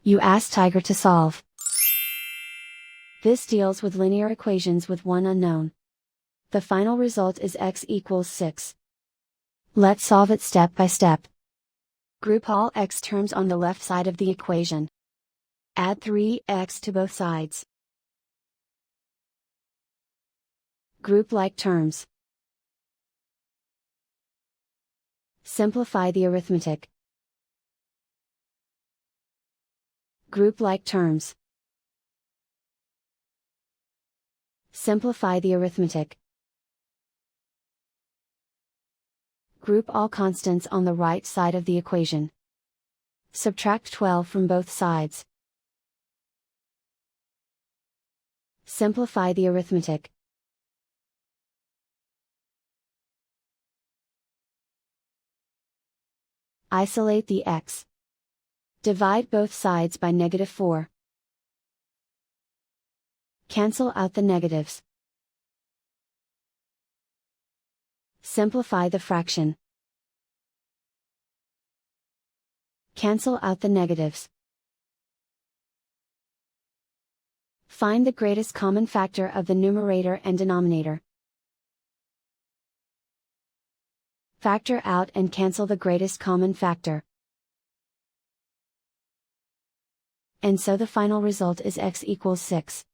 You ask Tiger to solve. This deals with linear equations with one unknown. The final result is x equals 6. Let's solve it step by step. Group all x terms on the left side of the equation. Add 3x to both sides. Group like terms. Simplify the arithmetic. Group like terms. Simplify the arithmetic. Group all constants on the right side of the equation. Subtract 12 from both sides. Simplify the arithmetic. Isolate the x. Divide both sides by -4. Cancel out the negatives. Simplify the fraction. Cancel out the negatives. Find the greatest common factor of the numerator and denominator. Factor out and cancel the greatest common factor. And so the final result is x equals 6.